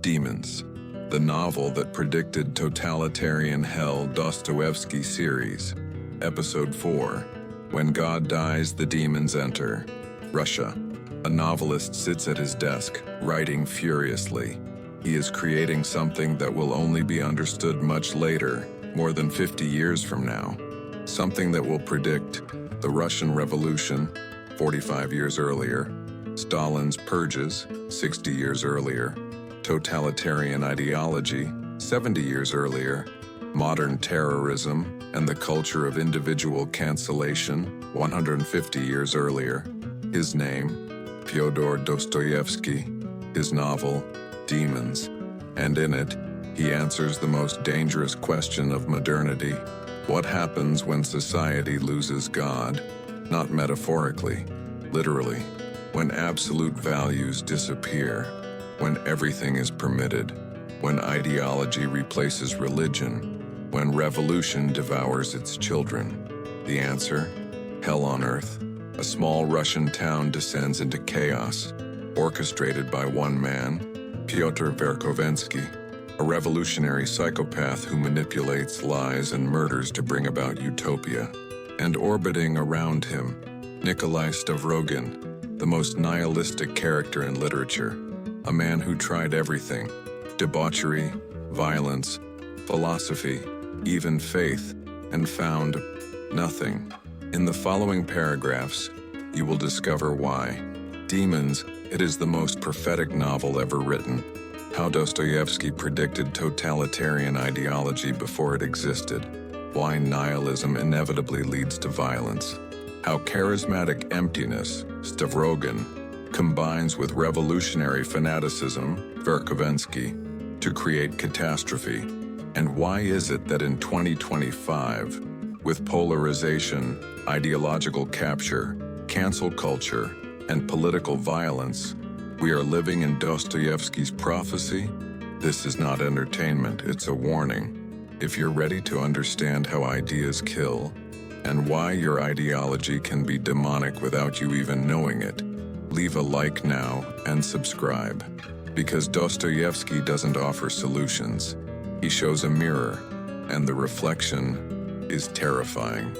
Demons, the novel that predicted totalitarian hell. Dostoevsky Series, Ep.4, When God Dies, the Demons Enter. Russia. A novelist sits at his desk, writing furiously. He is creating something that will only be understood much later, more than 50 years from now. Something that will predict the Russian Revolution, 45 years earlier, Stalin's purges, 60 years earlier, totalitarian ideology, 70 years earlier, modern terrorism, and the culture of individual cancellation, 150 years earlier. His name, Fyodor Dostoevsky, his novel, Demons, and in it, he answers the most dangerous question of modernity. What happens when society loses God? Not metaphorically, literally. When absolute values disappear, when everything is permitted, when ideology replaces religion, when revolution devours its children. The answer? Hell on earth. A small Russian town descends into chaos, orchestrated by one man, Piotr Verkhovensky, a revolutionary psychopath who manipulates, lies, and murders to bring about utopia. And orbiting around him, Nikolai Stavrogin, the most nihilistic character in literature, a man who tried everything: debauchery, violence, philosophy, even faith, and found nothing. In the following paragraphs, you will discover why. Demons, it is the most prophetic novel ever written. How Dostoevsky predicted totalitarian ideology before it existed. Why nihilism inevitably leads to violence. How charismatic emptiness, Stavrogin, combines with revolutionary fanaticism, Verkhovensky, to create catastrophe. And why is it that in 2025, with polarization, ideological capture, cancel culture, and political violence, we are living in Dostoevsky's prophecy? This is not entertainment, it's a warning. If you're ready to understand how ideas kill, and why your ideology can be demonic without you even knowing it, leave a like now and subscribe. Because Dostoevsky doesn't offer solutions. He shows a mirror, and the reflection is terrifying.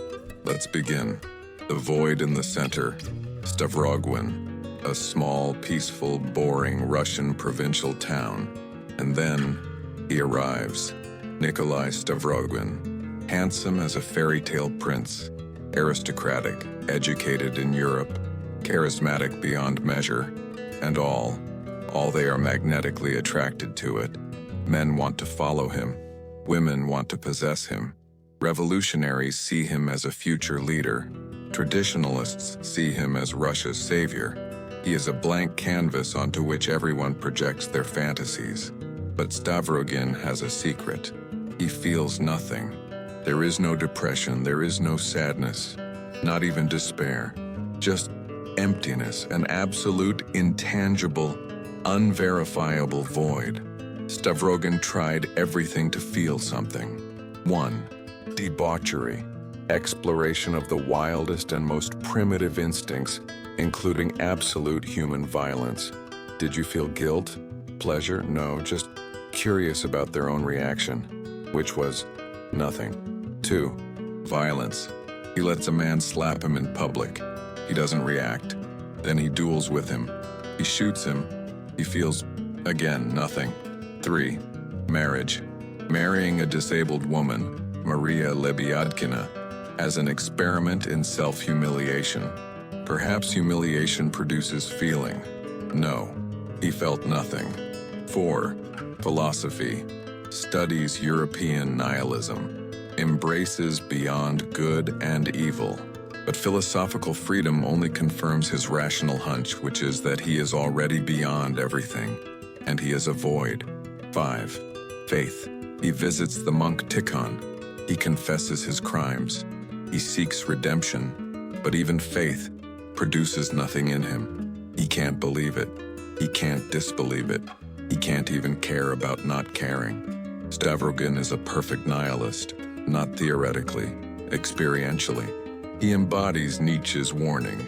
Let's begin. The void in the center. Stavrogin, a small, peaceful, boring Russian provincial town. And then he arrives. Nikolai Stavrogin, handsome as a fairy tale prince, aristocratic, educated in Europe, charismatic beyond measure, and all they are magnetically attracted to it. Men want to follow him. Women want to possess him. Revolutionaries see him as a future leader. Traditionalists see him as Russia's savior. He is a blank canvas onto which everyone projects their fantasies. But Stavrogin has a secret. He feels nothing. There is no depression, there is no sadness, not even despair. Just emptiness, an absolute, intangible, unverifiable void. Stavrogin tried everything to feel something. 1. Debauchery, exploration of the wildest and most primitive instincts, including absolute human violence. Did you feel guilt? Pleasure? No, just curious about their own reaction, which was nothing. 2. Violence. He lets a man slap him in public. He doesn't react. Then he duels with him. He shoots him. He feels, again, nothing. 3. Marriage. Marrying a disabled woman, Maria Lebyadkina, as an experiment in self-humiliation. Perhaps humiliation produces feeling. No, he felt nothing. 4. Philosophy. Studies European nihilism. Embraces beyond good and evil. But philosophical freedom only confirms his rational hunch, which is that he is already beyond everything, and he is a void. 5. Faith. He visits the monk Tikhon. He confesses his crimes. He seeks redemption. But even faith produces nothing in him. He can't believe it. He can't disbelieve it. He can't even care about not caring. Stavrogin is a perfect nihilist. Not theoretically, experientially. He embodies Nietzsche's warning.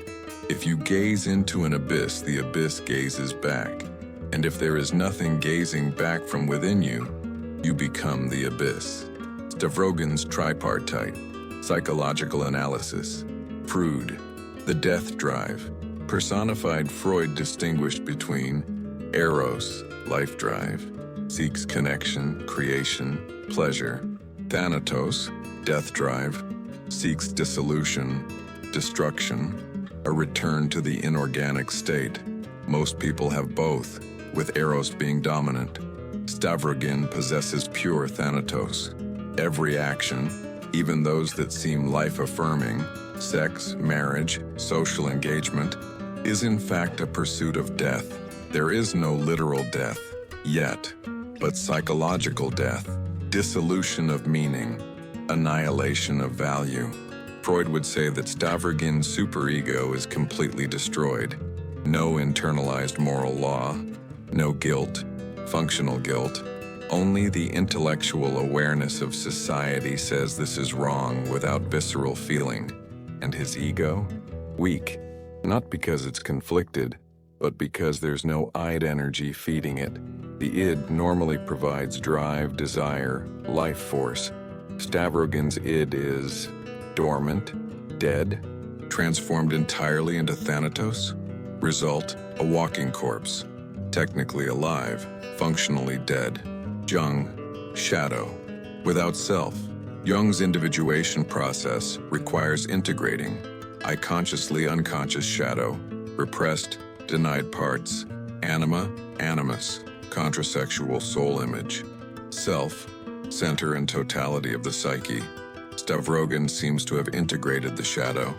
If you gaze into an abyss, the abyss gazes back. And if there is nothing gazing back from within you, you become the abyss. Stavrogin's tripartite, psychological analysis. Freud, the death drive. Personified, Freud distinguished between eros, life drive, seeks connection, creation, pleasure. Thanatos, death drive, seeks dissolution, destruction, a return to the inorganic state. Most people have both, with eros being dominant. Stavrogin possesses pure thanatos. Every action, even those that seem life-affirming, sex, marriage, social engagement, is in fact a pursuit of death. There is no literal death, yet, but psychological death, dissolution of meaning, annihilation of value. Freud would say that Stavrogin's superego is completely destroyed. No internalized moral law, no guilt, functional guilt. Only the intellectual awareness of society says this is wrong without visceral feeling. And his ego? Weak. Not because it's conflicted, but because there's no id energy feeding it. The id normally provides drive, desire, life force. Stavrogin's id is dormant, dead, transformed entirely into thanatos. Result, a walking corpse. Technically alive, functionally dead. Jung, shadow. Without self. Jung's individuation process requires integrating I consciously unconscious shadow, repressed, denied parts, anima, animus, contrasexual soul image, self, center and totality of the psyche. Stavrogin seems to have integrated the shadow.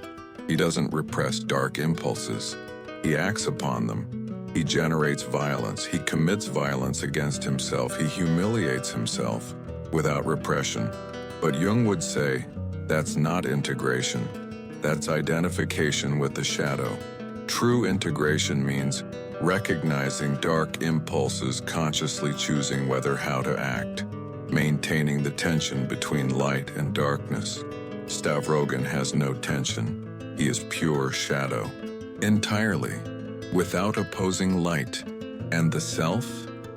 He doesn't repress dark impulses. He acts upon them. He generates violence. He commits violence against himself. He humiliates himself without repression. But Jung would say, that's not integration. That's identification with the shadow. True integration means recognizing dark impulses, consciously choosing whether how to act, maintaining the tension between light and darkness. Stavrogin has no tension. He is pure shadow, entirely, without opposing light. And the self,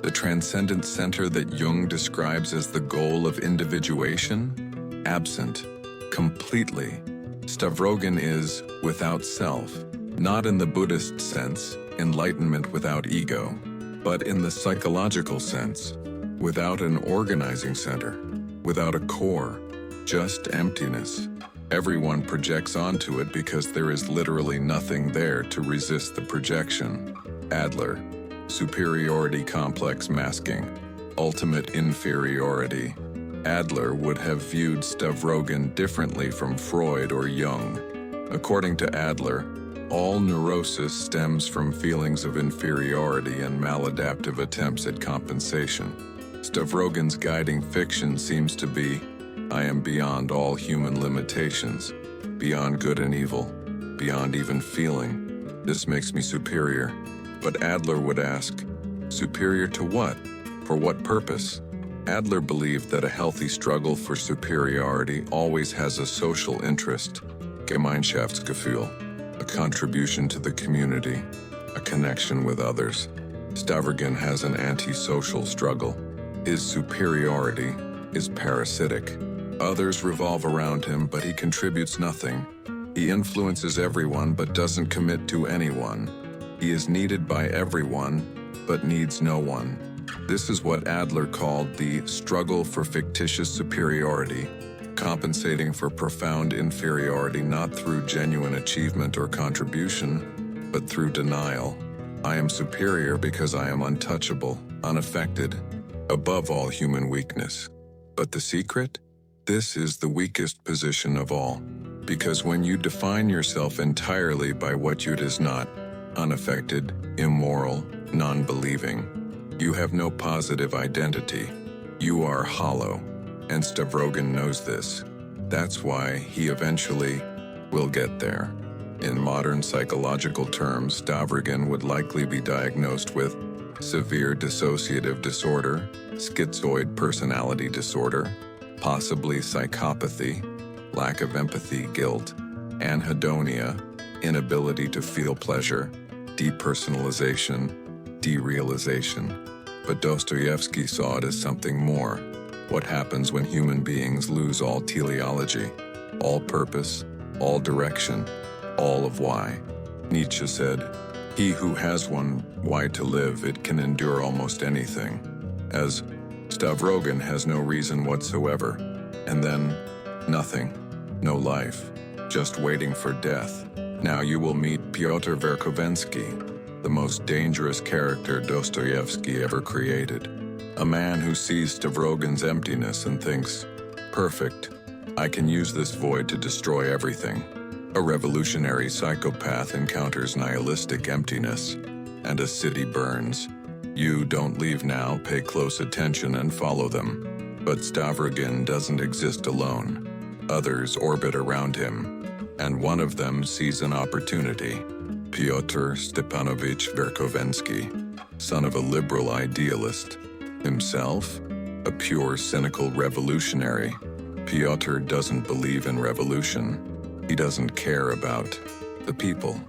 the transcendent center that Jung describes as the goal of individuation, absent, completely. Stavrogin is without self, not in the Buddhist sense, enlightenment without ego, but in the psychological sense, without an organizing center, without a core, just emptiness. Everyone projects onto it because there is literally nothing there to resist the projection. Adler, superiority complex masking, ultimate inferiority. Adler would have viewed Stavrogin differently from Freud or Jung. According to Adler, all neurosis stems from feelings of inferiority and maladaptive attempts at compensation. Stavrogin's guiding fiction seems to be, I am beyond all human limitations, beyond good and evil, beyond even feeling. This makes me superior. But Adler would ask, superior to what? For what purpose? Adler believed that a healthy struggle for superiority always has a social interest, Gemeinschaftsgefühl, a contribution to the community, a connection with others. Stavrogin has an anti-social struggle. His superiority is parasitic. Others revolve around him, but he contributes nothing. He influences everyone, but doesn't commit to anyone. He is needed by everyone, but needs no one. This is what Adler called the struggle for fictitious superiority, compensating for profound inferiority not through genuine achievement or contribution, but through denial. I am superior because I am untouchable, unaffected, above all human weakness. But the secret? This is the weakest position of all, because when you define yourself entirely by what you is not, unaffected, immoral, non-believing, you have no positive identity. You are hollow, and Stavrogin knows this. That's why he eventually will get there. In modern psychological terms, Stavrogin would likely be diagnosed with severe dissociative disorder, schizoid personality disorder, possibly psychopathy, lack of empathy, guilt, anhedonia, inability to feel pleasure, depersonalization, derealization. But Dostoevsky saw it as something more. What happens when human beings lose all teleology, all purpose, all direction, all of why? Nietzsche said, "He who has one why to live, it can endure almost anything." As Stavrogin has no reason whatsoever, and then nothing, no life, just waiting for death. Now you will meet Piotr Verkhovensky, the most dangerous character Dostoevsky ever created. A man who sees Stavrogin's emptiness and thinks, "Perfect, I can use this void to destroy everything." A revolutionary psychopath encounters nihilistic emptiness, and a city burns. You don't leave now, pay close attention and follow them. But Stavrogin doesn't exist alone. Others orbit around him, and one of them sees an opportunity. Piotr Stepanovich Verkhovensky, son of a liberal idealist, himself a pure cynical revolutionary. Piotr doesn't believe in revolution. He doesn't care about the people.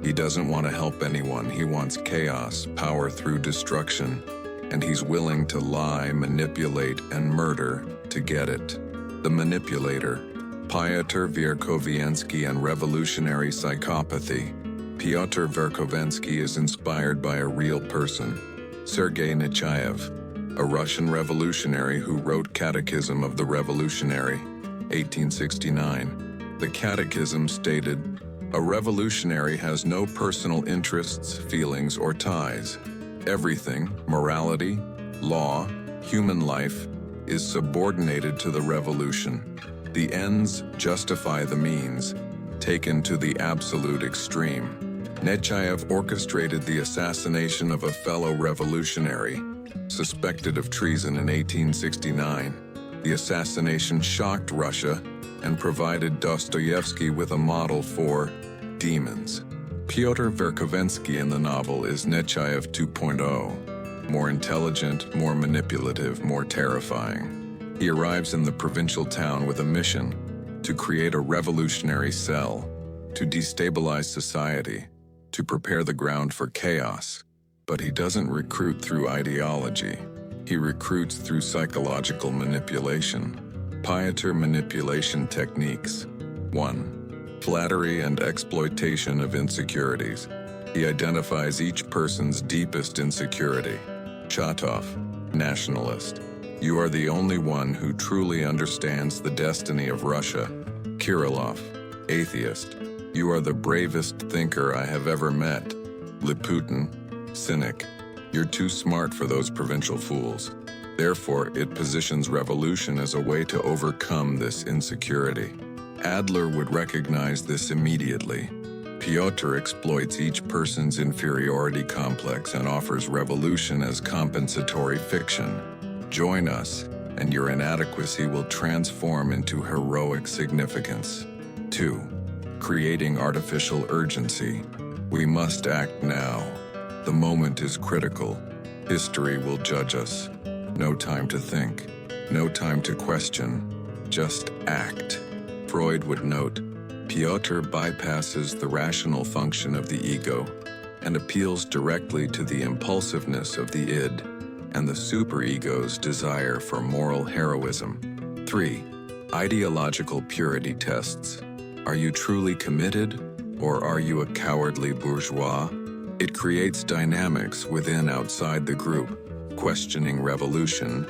He doesn't want to help anyone. He wants chaos, power through destruction, and he's willing to lie, manipulate, and murder to get it. The manipulator, Piotr Verkhovensky, and revolutionary psychopathy. Piotr Verkhovensky is inspired by a real person, Sergei Nechaev, a Russian revolutionary who wrote Catechism of the Revolutionary, 1869. The Catechism stated, "A revolutionary has no personal interests, feelings, or ties. Everything, morality, law, human life, is subordinated to the revolution. The ends justify the means, taken to the absolute extreme." Nechaev orchestrated the assassination of a fellow revolutionary, suspected of treason in 1869. The assassination shocked Russia and provided Dostoevsky with a model for demons. Piotr Verkhovensky in the novel is Nechaev 2.0, more intelligent, more manipulative, more terrifying. He arrives in the provincial town with a mission to create a revolutionary cell, to destabilize society, to prepare the ground for chaos. But he doesn't recruit through ideology. He recruits through psychological manipulation. Piotr manipulation techniques. 1. Flattery and exploitation of insecurities. He identifies each person's deepest insecurity. Shatov, nationalist. You are the only one who truly understands the destiny of Russia. Kirillov, atheist. You are the bravest thinker I have ever met. Liputin, cynic. You're too smart for those provincial fools. Therefore, it positions revolution as a way to overcome this insecurity. Adler would recognize this immediately. Piotr exploits each person's inferiority complex and offers revolution as compensatory fiction. Join us, and your inadequacy will transform into heroic significance. 2. Creating artificial urgency. We must act now. The moment is critical. History will judge us. No time to think. No time to question. Just act. Freud would note, Piotr bypasses the rational function of the ego and appeals directly to the impulsiveness of the id and the superego's desire for moral heroism. 3. Ideological purity tests. Are you truly committed, or are you a cowardly bourgeois? It creates dynamics within outside the group, questioning revolution,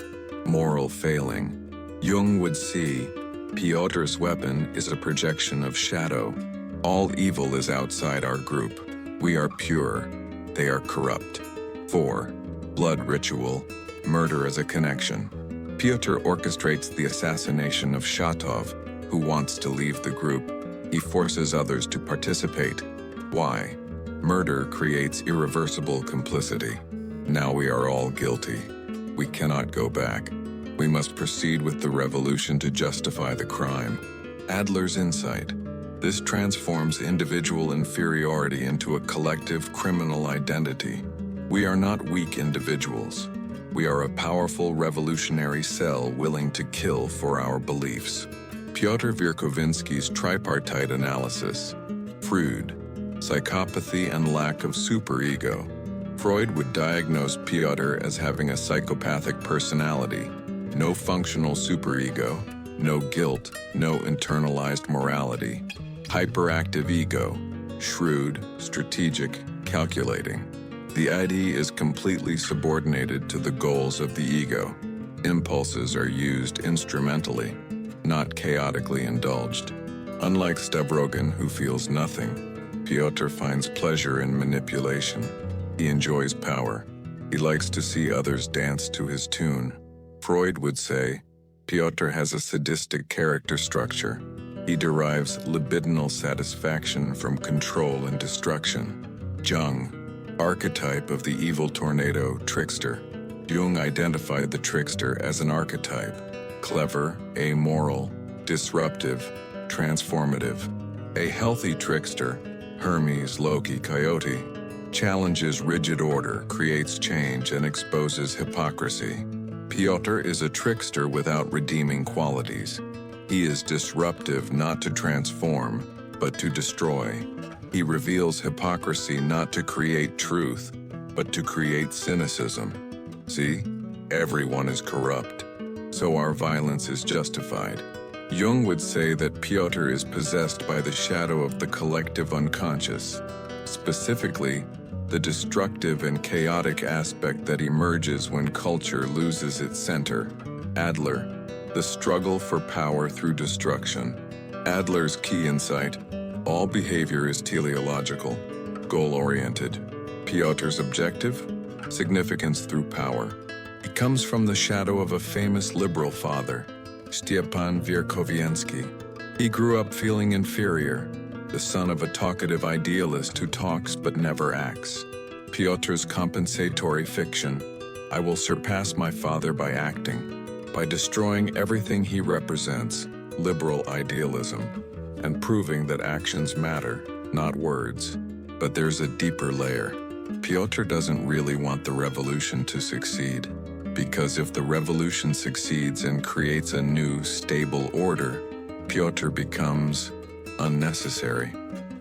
moral failing. Jung would see, Piotr's weapon is a projection of shadow. All evil is outside our group. We are pure, they are corrupt. 4. Blood ritual, murder as a connection. Piotr orchestrates the assassination of Shatov, who wants to leave the group. He forces others to participate. Why? Murder creates irreversible complicity. Now we are all guilty. We cannot go back. We must proceed with the revolution to justify the crime. Adler's insight. This transforms individual inferiority into a collective criminal identity. We are not weak individuals. We are a powerful revolutionary cell willing to kill for our beliefs. Piotr Verkhovensky's tripartite analysis. Freud, psychopathy and lack of superego. Freud would diagnose Piotr as having a psychopathic personality, no functional superego, no guilt, no internalized morality, hyperactive ego, shrewd, strategic, calculating. The id is completely subordinated to the goals of the ego. Impulses are used instrumentally, not chaotically indulged. Unlike Stavrogin, who feels nothing, Piotr finds pleasure in manipulation. He enjoys power. He likes to see others dance to his tune. Freud would say, Piotr has a sadistic character structure. He derives libidinal satisfaction from control and destruction. Jung, archetype of the evil tornado trickster. Jung identified the trickster as an archetype, clever, amoral, disruptive, transformative. A healthy trickster, Hermes, Loki, Coyote, challenges rigid order, creates change, and exposes hypocrisy. Piotr is a trickster without redeeming qualities. He is disruptive not to transform, but to destroy. He reveals hypocrisy not to create truth, but to create cynicism. See, everyone is corrupt, so our violence is justified. Jung would say that Piotr is possessed by the shadow of the collective unconscious, specifically, the destructive and chaotic aspect that emerges when culture loses its center. Adler, the struggle for power through destruction. Adler's key insight: all behavior is teleological, goal-oriented. Piotr's objective? Significance through power. He comes from the shadow of a famous liberal father, Piotr Verkhovensky. He grew up feeling inferior, the son of a talkative idealist who talks but never acts. Piotr's compensatory fiction: I will surpass my father by acting, by destroying everything he represents, liberal idealism, and proving that actions matter, not words. But there's a deeper layer. Piotr doesn't really want the revolution to succeed, because if the revolution succeeds and creates a new, stable order, Piotr becomes unnecessary,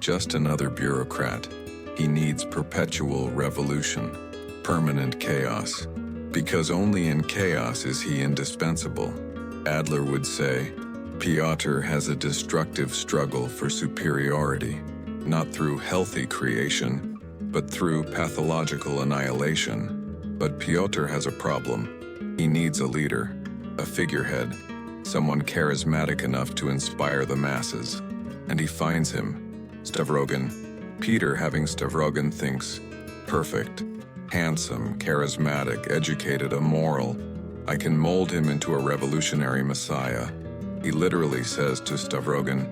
just another bureaucrat. He needs perpetual revolution, permanent chaos, because only in chaos is he indispensable. Adler would say, Piotr has a destructive struggle for superiority, not through healthy creation, but through pathological annihilation. But Piotr has a problem. He needs a leader, a figurehead, someone charismatic enough to inspire the masses. And he finds him, Stavrogin. Peter, having Stavrogin, thinks, perfect, handsome, charismatic, educated, immoral. I can mold him into a revolutionary messiah. He literally says to Stavrogin,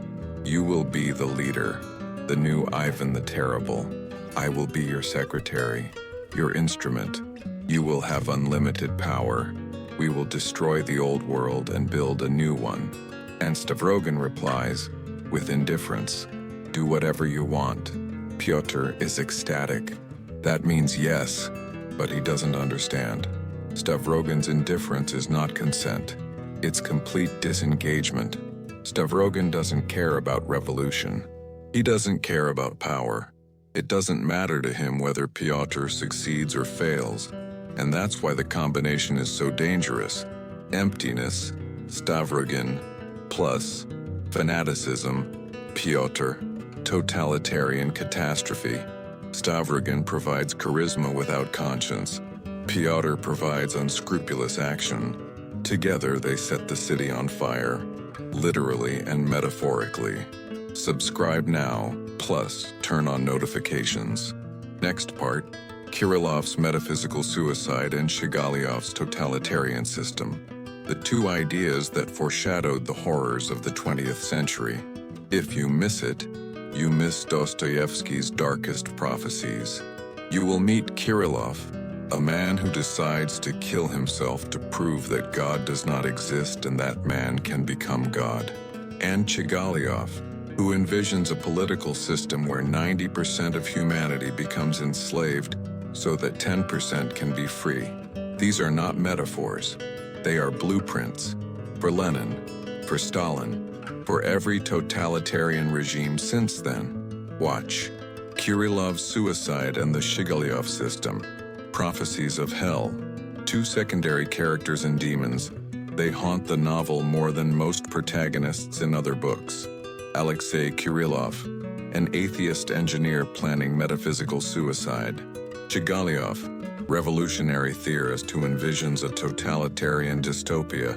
you will be the leader, the new Ivan the Terrible. I will be your secretary, your instrument. You will have unlimited power. We will destroy the old world and build a new one. And Stavrogin replies, with indifference, do whatever you want. Piotr is ecstatic. That means yes, but he doesn't understand. Stavrogin's indifference is not consent. It's complete disengagement. Stavrogin doesn't care about revolution. He doesn't care about power. It doesn't matter to him whether Piotr succeeds or fails. And that's why the combination is so dangerous. Emptiness, Stavrogin, plus fanaticism, Piotr, totalitarian catastrophe. Stavrogin provides charisma without conscience. Piotr provides unscrupulous action. Together they set the city on fire, literally and metaphorically. Subscribe now, plus turn on notifications. Next part, Kirillov's metaphysical suicide and Shigalyov's totalitarian system. The two ideas that foreshadowed the horrors of the 20th century. If you miss it, you miss Dostoevsky's darkest prophecies. You will meet Kirillov, a man who decides to kill himself to prove that God does not exist and that man can become God. And Shigalyov, who envisions a political system where 90% of humanity becomes enslaved so that 10% can be free. These are not metaphors. They are blueprints. For Lenin, for Stalin, for every totalitarian regime since then. Watch Kirillov's suicide and the Shigalyov system. Prophecies of Hell. Two secondary characters in Demons. They haunt the novel more than most protagonists in other books. Alexei Kirillov, an atheist engineer planning metaphysical suicide. Chigaliov, revolutionary theorist who envisions a totalitarian dystopia.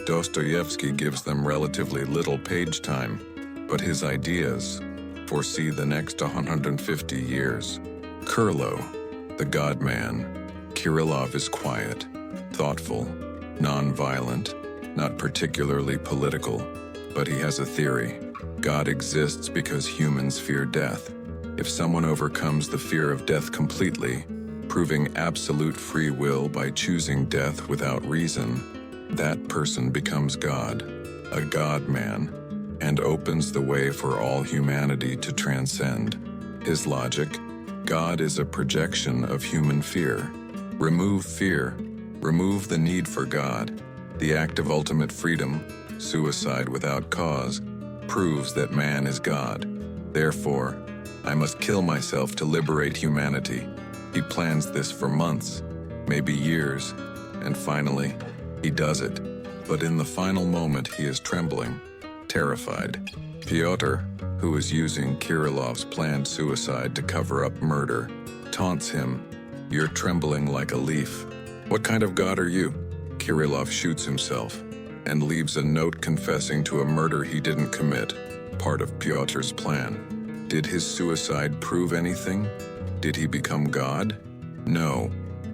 Dostoevsky gives them relatively little page time, but his ideas foresee the next 150 years. Kurlo, the God-man. Kirillov is quiet, thoughtful, non-violent, not particularly political, but he has a theory. God exists because humans fear death. If someone overcomes the fear of death completely, proving absolute free will by choosing death without reason, that person becomes God, a God-man, and opens the way for all humanity to transcend. His logic: God is a projection of human fear. Remove fear, remove the need for God. The act of ultimate freedom, suicide without cause, proves that man is God. Therefore, I must kill myself to liberate humanity. He plans this for months, maybe years, and finally, he does it. But in the final moment, he is trembling, terrified. Piotr, who is using Kirillov's planned suicide to cover up murder, taunts him. "You're trembling like a leaf. What kind of God are you?" Kirillov shoots himself and leaves a note confessing to a murder he didn't commit, part of Piotr's plan. Did his suicide prove anything? Did he become God? No.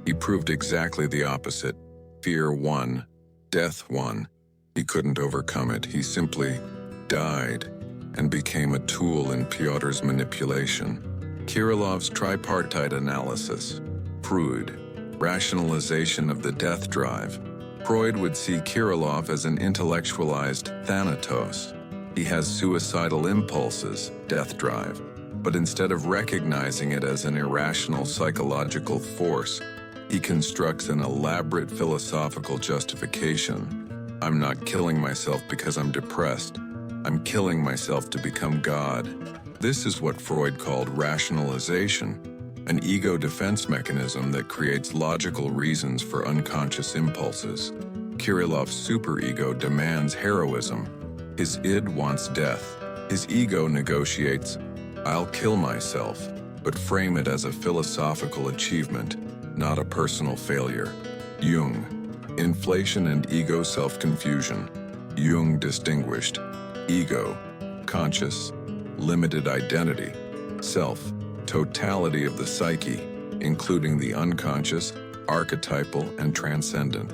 He proved exactly the opposite. Fear won. Death won. He couldn't overcome it. He simply died and became a tool in Piotr's manipulation. Kirillov's tripartite analysis. Freud, rationalization of the death drive. Freud would see Kirillov as an intellectualized thanatos. He has suicidal impulses, death drive, but instead of recognizing it as an irrational psychological force, he constructs an elaborate philosophical justification. I'm not killing myself because I'm depressed. I'm killing myself to become God. This is what Freud called rationalization, an ego defense mechanism that creates logical reasons for unconscious impulses. Kirillov's superego demands heroism. His id wants death. His ego negotiates, "I'll kill myself," but frame it as a philosophical achievement, not a personal failure. Jung, inflation and ego self-confusion. Jung distinguished ego, conscious, limited identity, self, totality of the psyche, including the unconscious, archetypal, and transcendent.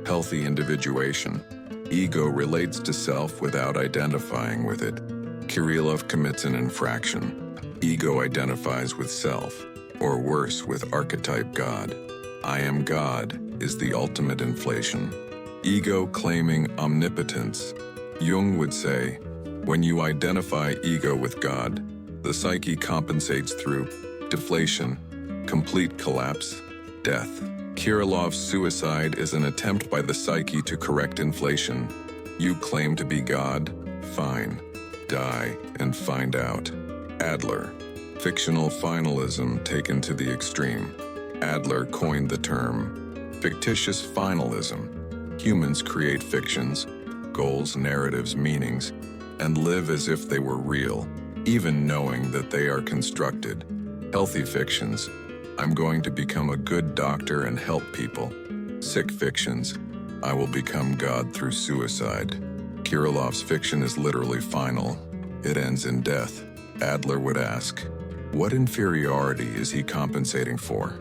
Healthy individuation. Ego relates to self without identifying with it. Kirillov commits an infraction. Ego identifies with self, or worse, with archetype God. I am God is the ultimate inflation. Ego claiming omnipotence. Jung would say, when you identify ego with God, the psyche compensates through deflation, complete collapse, death. Kirillov's suicide is an attempt by the psyche to correct inflation. You claim to be God? Fine. Die and find out. Adler, fictional finalism taken to the extreme. Adler coined the term fictitious finalism. Humans create fictions, goals, narratives, meanings, and live as if they were real, even knowing that they are constructed. Healthy fictions: I'm going to become a good doctor and help people. Sick fictions: I will become God through suicide. Kirillov's fiction is literally final. It ends in death. Adler would ask, what inferiority is he compensating for?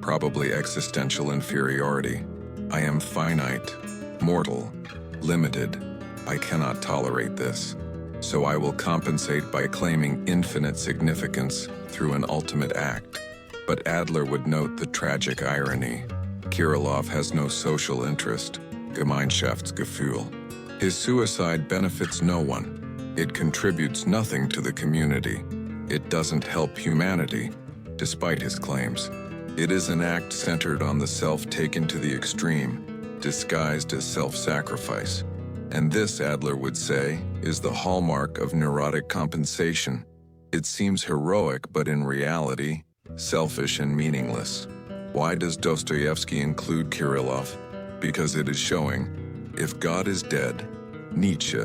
Probably existential inferiority. I am finite, mortal, limited. I cannot tolerate this. So I will compensate by claiming infinite significance through an ultimate act. But Adler would note the tragic irony. Kirillov has no social interest, Gemeinschaftsgefühl. His suicide benefits no one. It contributes nothing to the community. It doesn't help humanity, despite his claims. It is an act centered on the self taken to the extreme, disguised as self-sacrifice. And this, Adler would say, is the hallmark of neurotic compensation. It seems heroic, but in reality, selfish and meaningless. Why does Dostoevsky include Kirillov? Because it is showing, if God is dead, Nietzsche,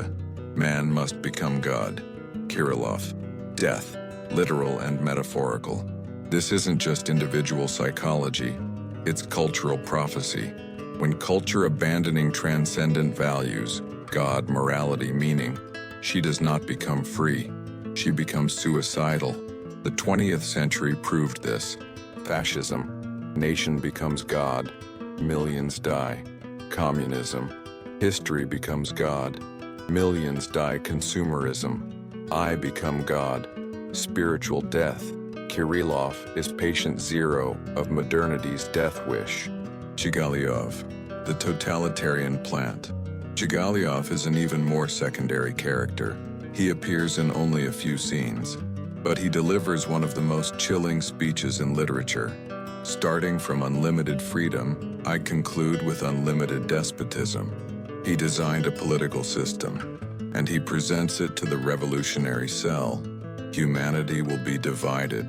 man must become God. Kirillov, death, literal and metaphorical. This isn't just individual psychology, it's cultural prophecy. When culture abandoning transcendent values, God, morality, meaning, she does not become free. She becomes suicidal. The 20th century proved this. Fascism, nation becomes God, millions die. Communism, history becomes God, millions die. Consumerism, I become God. Spiritual death, Kirillov is patient zero of modernity's death wish. Chigalyov, the totalitarian plant. Chigalyov is an even more secondary character. He appears in only a few scenes, but he delivers one of the most chilling speeches in literature. Starting from unlimited freedom, I conclude with unlimited despotism. He designed a political system, and he presents it to the revolutionary cell. Humanity will be divided.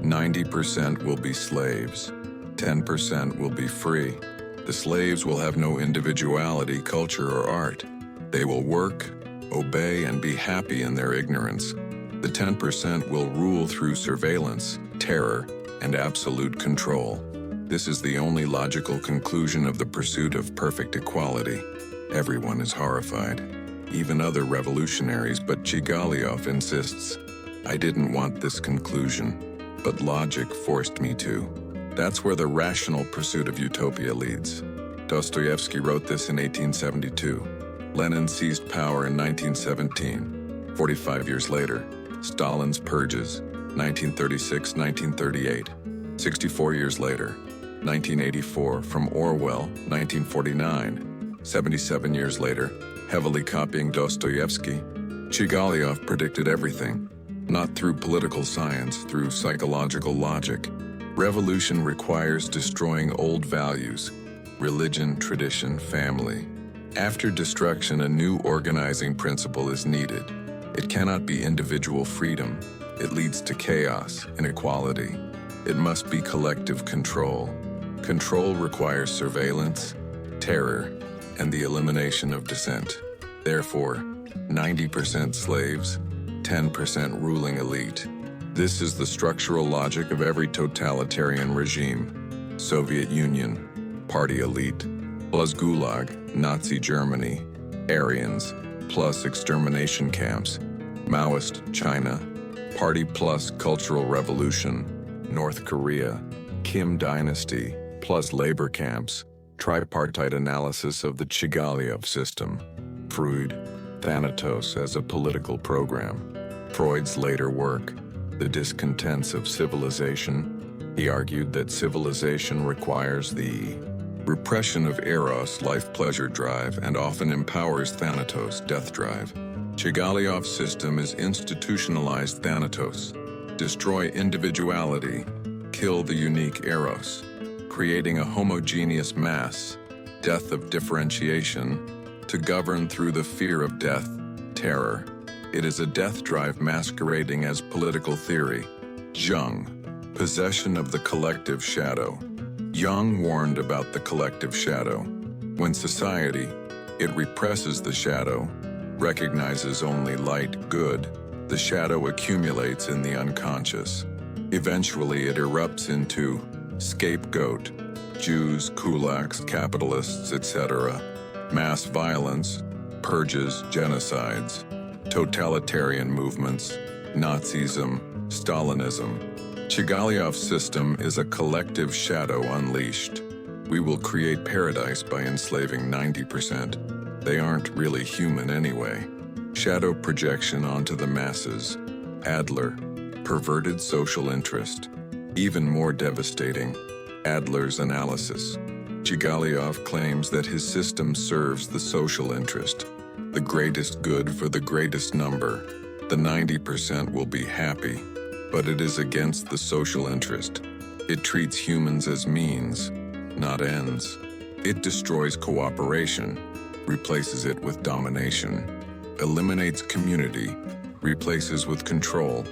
90% will be slaves. 10% will be free. The slaves will have no individuality, culture, or art. They will work, obey, and be happy in their ignorance. The 10% will rule through surveillance, terror, and absolute control. This is the only logical conclusion of the pursuit of perfect equality. Everyone is horrified, even other revolutionaries, but Chigalyov insists, I didn't want this conclusion, but logic forced me to. That's where the rational pursuit of utopia leads. Dostoevsky wrote this in 1872. Lenin seized power in 1917. 45 years later, Stalin's purges, 1936-1938. 64 years later, 1984, from Orwell, 1949. 77 years later, heavily copying Dostoevsky, Chigalyov predicted everything. Not through political science, through psychological logic. Revolution requires destroying old values, religion, tradition, family. After destruction, a new organizing principle is needed. It cannot be individual freedom. It leads to chaos, inequality. It must be collective control. Control requires surveillance, terror, and the elimination of dissent. Therefore, 90% slaves, 10% ruling elite. This is the structural logic of every totalitarian regime. Soviet Union, party elite, plus Gulag, Nazi Germany, Aryans, plus extermination camps, Maoist China, party plus cultural revolution, North Korea, Kim dynasty, plus labor camps, tripartite analysis of the Chigalyov system, Freud, Thanatos as a political program. Freud's later work, The Discontents of Civilization, he argued that civilization requires the repression of eros, life-pleasure drive, and often empowers Thanatos, death drive. Chigalyov's system is institutionalized Thanatos, destroy individuality, kill the unique eros, creating a homogeneous mass, death of differentiation, to govern through the fear of death, terror. It is a death drive masquerading as political theory. Jung, possession of the collective shadow. Jung warned about the collective shadow. When society, it represses the shadow, recognizes only light, good, the shadow accumulates in the unconscious. Eventually it erupts into scapegoat, Jews, kulaks, capitalists, etc., mass violence, purges, genocides, totalitarian movements, Nazism, Stalinism. Chigalyov's system is a collective shadow unleashed. We will create paradise by enslaving 90%. They aren't really human anyway. Shadow projection onto the masses. Adler, perverted social interest. Even more devastating, Adler's analysis. Chigalyov claims that his system serves the social interest, the greatest good for the greatest number. The 90% will be happy, but it is against the social interest. It treats humans as means, not ends. It destroys cooperation, replaces it with domination, eliminates community, replaces with control.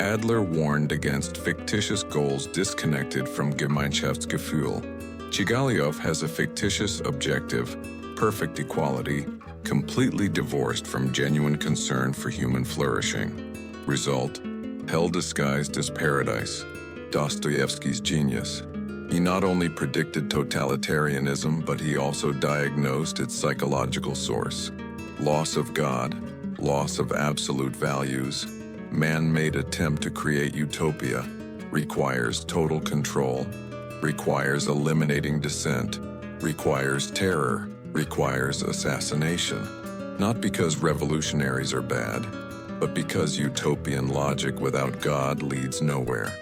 Adler warned against fictitious goals disconnected from Gemeinschaftsgefühl. Jigaliov has a fictitious objective, perfect equality, completely divorced from genuine concern for human flourishing. Result: hell disguised as paradise. Dostoevsky's genius. He not only predicted totalitarianism, but he also diagnosed its psychological source. Loss of God, loss of absolute values, man-made attempt to create utopia, requires total control, requires eliminating dissent, requires terror, requires assassination. Not because revolutionaries are bad, but because utopian logic without God leads nowhere.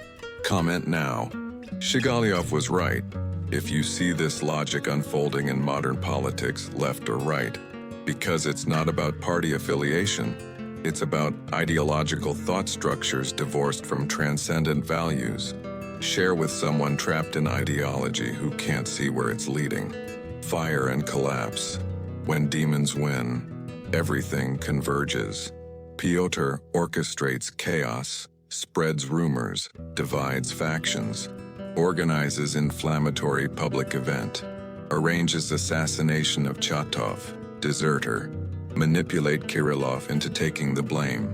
Comment now. Jigaliov was right. If you see this logic unfolding in modern politics, left or right, because it's not about party affiliation, it's about ideological thought structures divorced from transcendent values. Share with someone trapped in ideology who can't see where it's leading. Fire and collapse. When demons win, everything converges. Piotr orchestrates chaos, spreads rumors, divides factions, organizes inflammatory public event, arranges assassination of Chatov, deserter, manipulate Kirillov into taking the blame,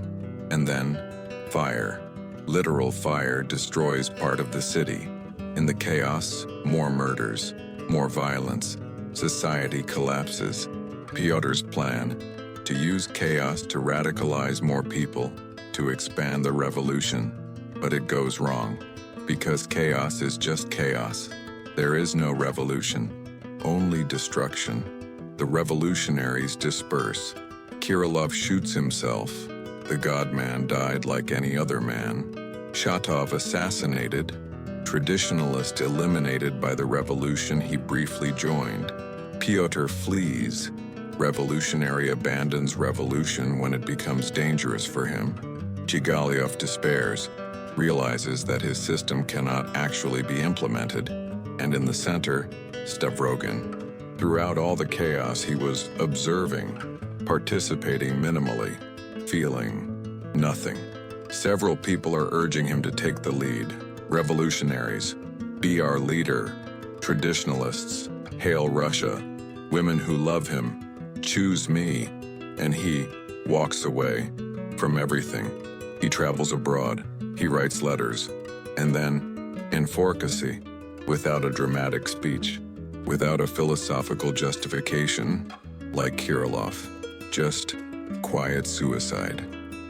and then fire. Literal fire destroys part of the city. In the chaos, more murders, more violence. Society collapses. Piotr's plan: to use chaos to radicalize more people, to expand the revolution. But it goes wrong. Because chaos is just chaos. There is no revolution, only destruction. The revolutionaries disperse. Kirillov shoots himself. The God-man died like any other man. Chatov assassinated. Traditionalist eliminated by the revolution he briefly joined. Piotr flees. Revolutionary abandons revolution when it becomes dangerous for him. Jigaliov despairs, realizes that his system cannot actually be implemented, and in the center, Stavrogin. Throughout all the chaos, he was observing, participating minimally, feeling nothing. Several people are urging him to take the lead. Revolutionaries, be our leader. Traditionalists, hail Russia. Women who love him, choose me. And he walks away from everything. He travels abroad. He writes letters. And then, in Forcacy, without a dramatic speech, without a philosophical justification, like Kirillov, just quiet suicide.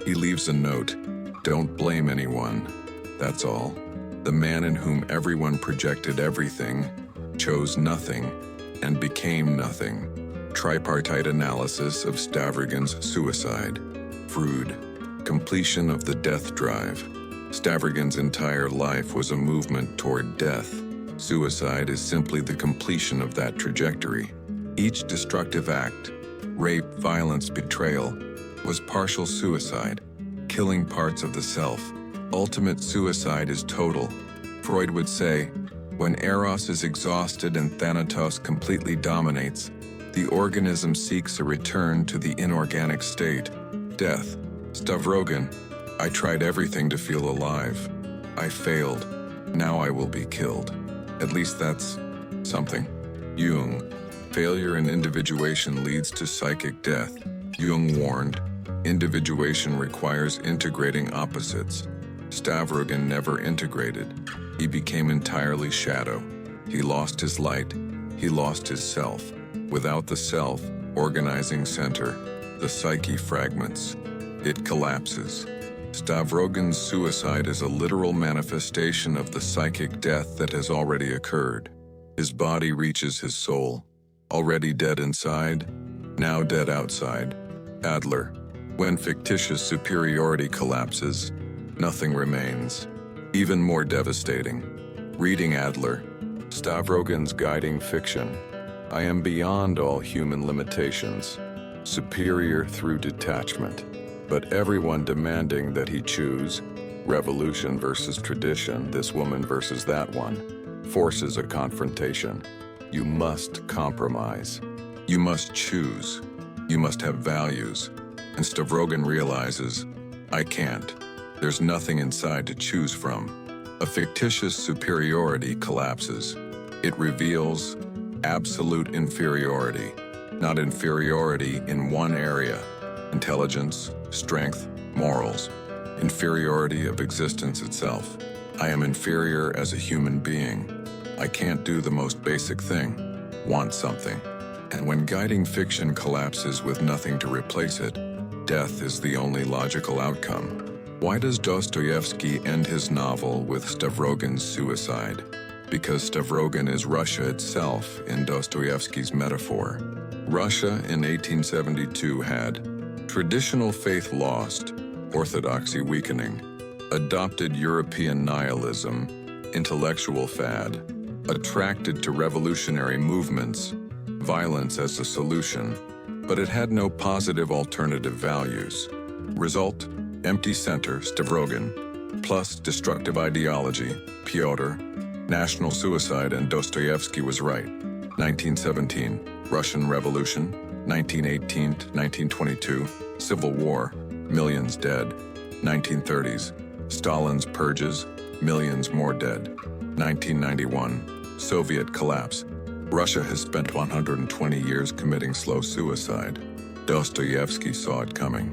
He leaves a note: don't blame anyone, that's all. The man in whom everyone projected everything, chose nothing, and became nothing. Tripartite analysis of Stavrogin's suicide. Freud, completion of the death drive. Stavrogin's entire life was a movement toward death. Suicide is simply the completion of that trajectory. Each destructive act, rape, violence, betrayal, was partial suicide, killing parts of the self. Ultimate suicide is total. Freud would say, when Eros is exhausted and Thanatos completely dominates, the organism seeks a return to the inorganic state. Death. Stavrogin, I tried everything to feel alive. I failed. Now I will be killed. At least that's something. Jung, failure in individuation leads to psychic death. Jung warned, individuation requires integrating opposites. Stavrogin never integrated. He became entirely shadow. He lost his light. He lost his self. Without the self, organizing center, the psyche fragments. It collapses. Stavrogin's suicide is a literal manifestation of the psychic death that has already occurred. His body reaches his soul, already dead inside, now dead outside. Adler, when fictitious superiority collapses, nothing remains. Even more devastating. Reading Adler, Stavrogin's guiding fiction. I am beyond all human limitations, superior through detachment. But everyone demanding that he choose, revolution versus tradition, this woman versus that one, forces a confrontation. You must compromise. You must choose. You must have values. And Stavrogin realizes, I can't. There's nothing inside to choose from. A fictitious superiority collapses. It reveals absolute inferiority, not inferiority in one area: intelligence, strength, morals, inferiority of existence itself. I am inferior as a human being. I can't do the most basic thing, want something. And when guiding fiction collapses with nothing to replace it, death is the only logical outcome. Why does Dostoevsky end his novel with Stavrogin's suicide? Because Stavrogin is Russia itself in Dostoevsky's metaphor. Russia in 1872 had traditional faith lost, orthodoxy weakening, adopted European nihilism, intellectual fad, attracted to revolutionary movements, violence as a solution, but it had no positive alternative values. Result: empty center, Stavrogin, plus destructive ideology, Piotr, national suicide, and Dostoevsky was right. 1917, Russian Revolution, 1918 to 1922, Civil War, millions dead. 1930s, Stalin's purges, millions more dead. 1991, Soviet collapse. Russia has spent 120 years committing slow suicide. Dostoevsky saw it coming,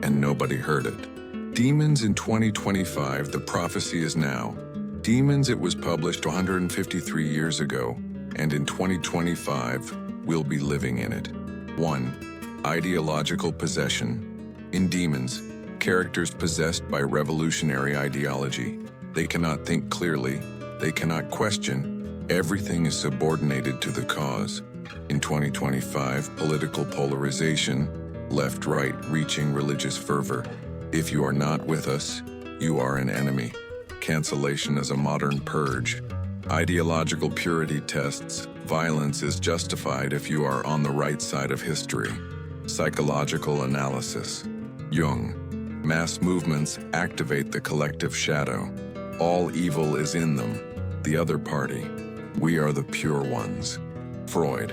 and nobody heard it. Demons in 2025, the prophecy is now. Demons, it was published 153 years ago, and in 2025, we'll be living in it. 1. Ideological possession. In Demons, characters possessed by revolutionary ideology. They cannot think clearly, they cannot question. Everything is subordinated to the cause. In 2025, political polarization, left-right reaching religious fervor. If you are not with us, you are an enemy. Cancellation as a modern purge. Ideological purity tests. Violence is justified if you are on the right side of history. Psychological analysis. Jung. Mass movements activate the collective shadow. All evil is in them, the other party. We are the pure ones. Freud.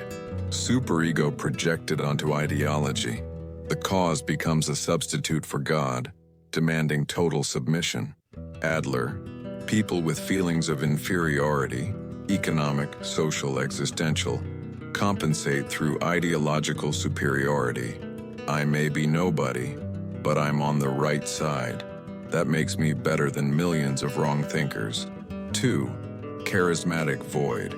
Superego projected onto ideology. The cause becomes a substitute for God, demanding total submission. Adler. People with feelings of inferiority, economic, social, existential, compensate through ideological superiority. I may be nobody, but I'm on the right side. That makes me better than millions of wrong thinkers. 2. Charismatic void.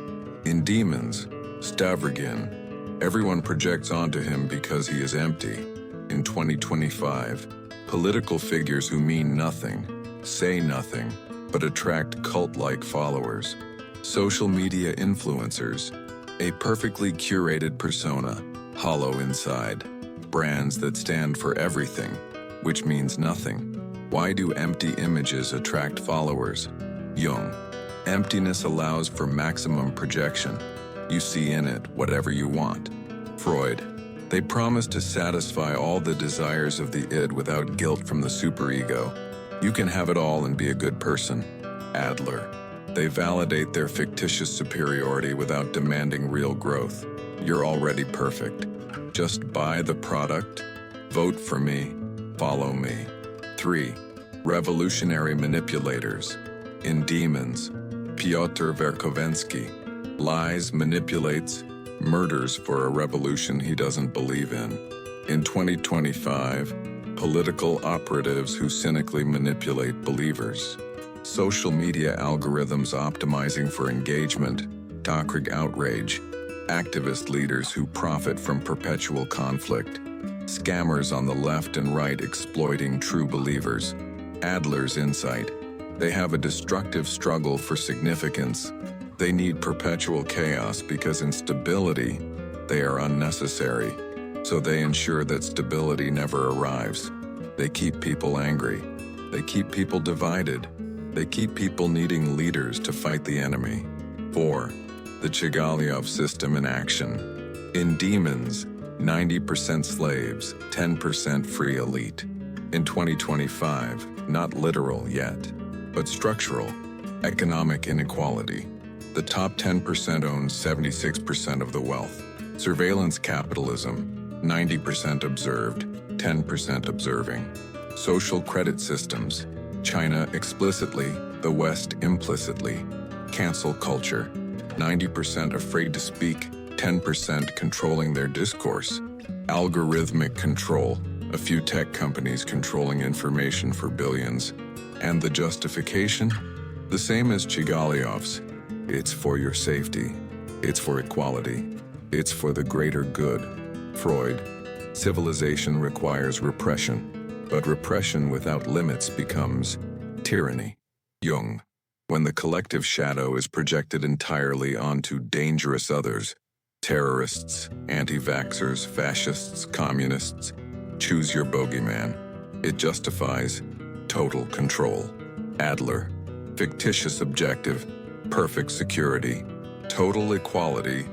In Demons, Stavrogin, everyone projects onto him because he is empty. In 2025, political figures who mean nothing, say nothing, but attract cult-like followers. Social media influencers, a perfectly curated persona, hollow inside. Brands that stand for everything, which means nothing. Why do empty images attract followers? Jung. Emptiness allows for maximum projection. You see in it whatever you want. Freud. They promise to satisfy all the desires of the id without guilt from the superego. You can have it all and be a good person. Adler. They validate their fictitious superiority without demanding real growth. You're already perfect. Just buy the product, vote for me, follow me. 3. Revolutionary manipulators. In Demons, Piotr Verkhovensky lies, manipulates, murders for a revolution he doesn't believe in. In 2025, political operatives who cynically manipulate believers. Social media algorithms optimizing for engagement, toxic outrage. Activist leaders who profit from perpetual conflict. Scammers on the left and right exploiting true believers. Adler's insight. They have a destructive struggle for significance. They need perpetual chaos because in stability, they are unnecessary. So they ensure that stability never arrives. They keep people angry. They keep people divided. They keep people needing leaders to fight the enemy. 4. The Chagalyov system in action. In Demons, 90% slaves, 10% free elite. In 2025, not literal yet, but structural, economic inequality. The top 10% owns 76% of the wealth. Surveillance capitalism, 90% observed, 10% observing. Social credit systems, China explicitly, the West implicitly. Cancel culture. 90% afraid to speak, 10% controlling their discourse. Algorithmic control, a few tech companies controlling information for billions. And the justification? The same as Chigaliov's. It's for your safety. It's for equality. It's for the greater good. Freud. Civilization requires repression, but repression without limits becomes tyranny. Jung. When the collective shadow is projected entirely onto dangerous others, terrorists, anti-vaxxers, fascists, communists, choose your bogeyman. It justifies total control. Adler. Fictitious objective, perfect security, total equality,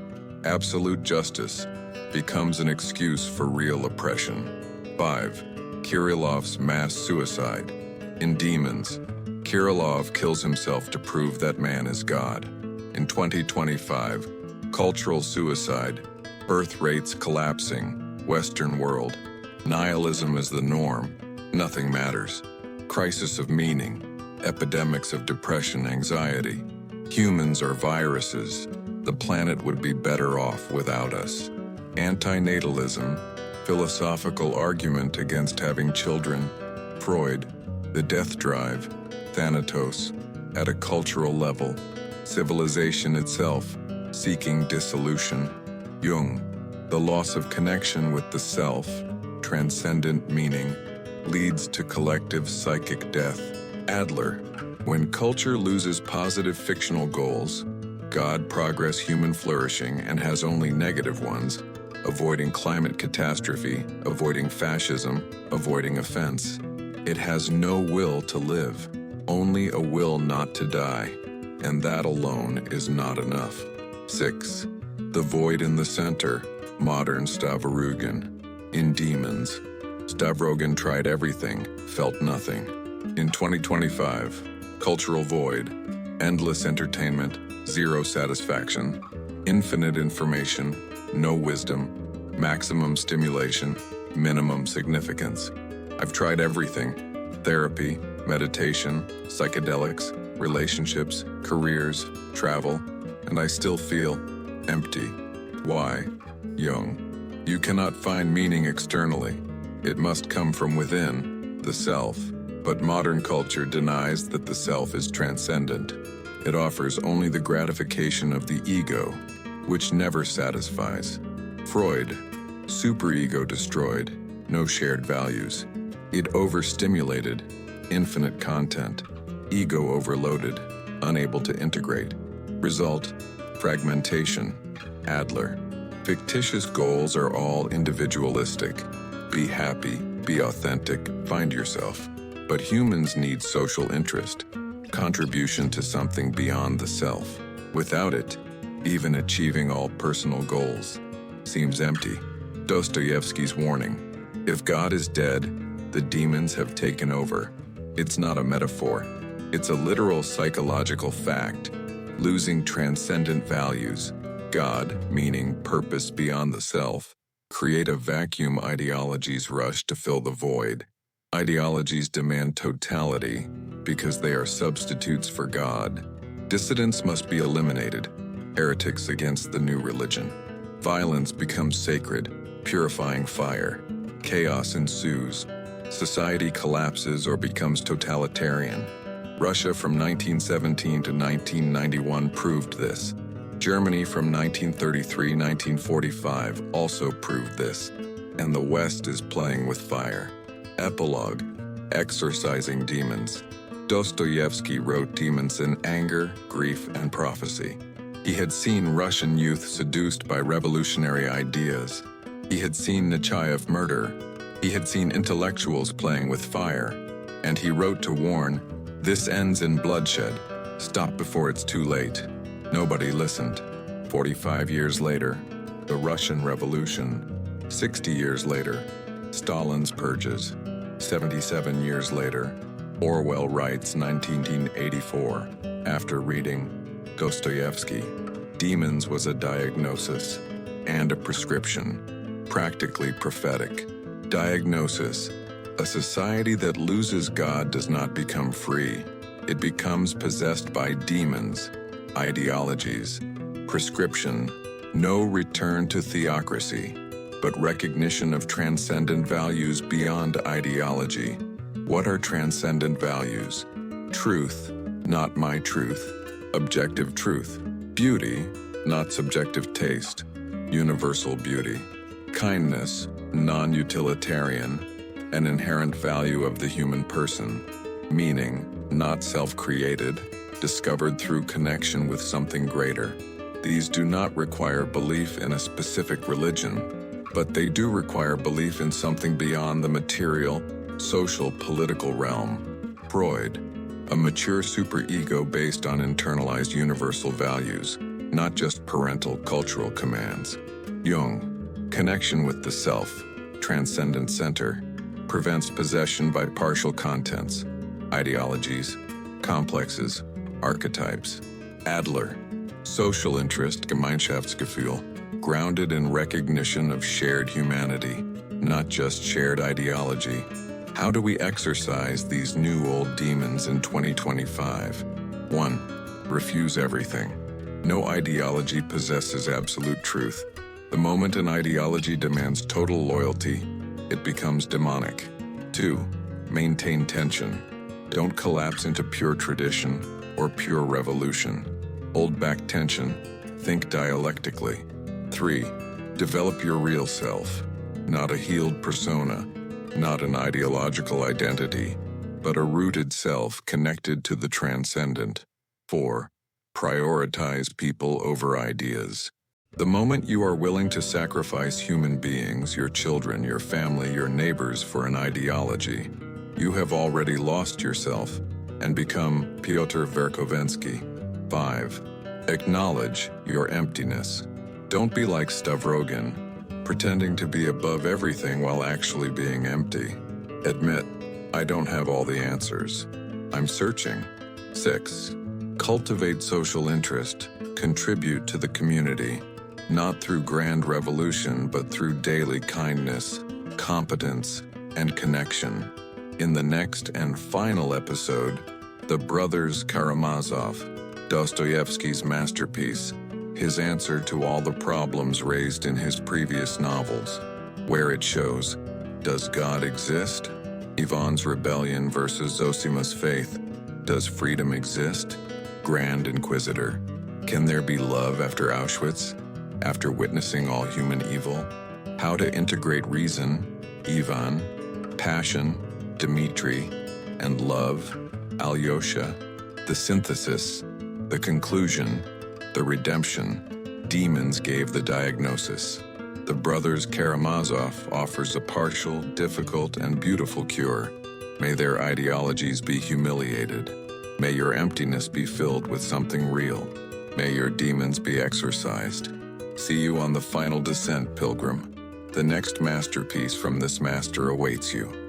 absolute justice becomes an excuse for real oppression. 5. Kirillov's mass suicide. In Demons, Kirillov kills himself to prove that man is God. In 2025, cultural suicide, birth rates collapsing, Western world, nihilism is the norm, nothing matters, crisis of meaning, epidemics of depression, anxiety. Humans are viruses. The planet would be better off without us. Antinatalism, philosophical argument against having children. Freud, the death drive. Thanatos, at a cultural level. Civilization itself, seeking dissolution. Jung, the loss of connection with the self, transcendent meaning, leads to collective psychic death. Adler, when culture loses positive fictional goals, God, progress, human flourishing, and has only negative ones, avoiding climate catastrophe, avoiding fascism, avoiding offense. It has no will to live, only a will not to die, and that alone is not enough. 6. The void in the center, modern Stavrogin. In Demons, Stavrogin tried everything, felt nothing. In 2025, cultural void, endless entertainment, zero satisfaction, infinite information, no wisdom, maximum stimulation, minimum significance. I've tried everything: therapy, meditation, psychedelics, relationships, careers, travel, and I still feel empty. Why? Jung. You cannot find meaning externally. It must come from within, the self. But modern culture denies that the self is transcendent. It offers only the gratification of the ego, which never satisfies. Freud. Superego destroyed, no shared values. It overstimulated, infinite content. Ego overloaded, unable to integrate. Result, fragmentation. Adler. Fictitious goals are all individualistic. Be happy, be authentic, find yourself. But humans need social interest, contribution to something beyond the self. Without it, even achieving all personal goals seems empty. Dostoevsky's warning. If God is dead, the demons have taken over. It's not a metaphor. It's a literal psychological fact. Losing transcendent values, God, meaning purpose beyond the self, create a vacuum. Ideologies rush to fill the void. Ideologies demand totality because they are substitutes for God. Dissidents must be eliminated, heretics against the new religion. Violence becomes sacred, purifying fire. Chaos ensues. Society collapses or becomes totalitarian. Russia from 1917 to 1991 proved this. Germany from 1933-1945 also proved this. And the West is playing with fire. Epilogue. Exorcising demons. Dostoevsky wrote Demons in anger, grief, and prophecy. He had seen Russian youth seduced by revolutionary ideas. He had seen Nechaev murder. He had seen intellectuals playing with fire. And he wrote to warn, "This ends in bloodshed. Stop before it's too late." Nobody listened. 45 years later, the Russian Revolution. 60 years later, Stalin's purges. 77 years later, Orwell writes 1984. After reading Dostoevsky, Demons was a diagnosis and a prescription, practically prophetic. Diagnosis: A society that loses God does not become free. It becomes possessed by demons, ideologies, prescription, no return to theocracy, but recognition of transcendent values beyond ideology. What are transcendent values? Truth, not my truth. Objective truth. Beauty, not subjective taste. Universal beauty. Kindness, non-utilitarian, an inherent value of the human person. Meaning, not self-created, discovered through connection with something greater. These do not require belief in a specific religion, but they do require belief in something beyond the material, social, political realm. Freud, a mature superego based on internalized universal values, not just parental cultural commands. Jung, connection with the self, transcendent center, prevents possession by partial contents, ideologies, complexes, archetypes. Adler, social interest, Gemeinschaftsgefühl, grounded in recognition of shared humanity, not just shared ideology. How do we exorcise these new old demons in 2025? 1. Refuse everything. No ideology possesses absolute truth. The moment an ideology demands total loyalty, it becomes demonic. 2. Maintain tension. Don't collapse into pure tradition or pure revolution. Hold back tension. Think dialectically. 3. Develop your real self. Not a healed persona, not an ideological identity, but a rooted self connected to the transcendent. 4. Prioritize people over ideas. The moment you are willing to sacrifice human beings, your children, your family, your neighbors for an ideology, you have already lost yourself and become Piotr Verkhovensky. 5. Acknowledge your emptiness. Don't be like Stavrogin, pretending to be above everything while actually being empty. Admit, I don't have all the answers. I'm searching. 6. Cultivate social interest. Contribute to the community, not through grand revolution, but through daily kindness, competence, and connection. In the next and final episode, The Brothers Karamazov, Dostoevsky's masterpiece, his answer to all the problems raised in his previous novels, where it shows, does God exist? Ivan's rebellion versus Zosima's faith. Does freedom exist? Grand Inquisitor. Can there be love after Auschwitz? After witnessing all human evil? How to integrate reason, Ivan, passion, Dmitri, and love, Alyosha. The synthesis, the conclusion, the redemption. Demons gave the diagnosis. The Brothers Karamazov offers a partial, difficult, and beautiful cure. May their ideologies be humiliated. May your emptiness be filled with something real. May your demons be exorcised. See you on the final descent, pilgrim. The next masterpiece from this master awaits you.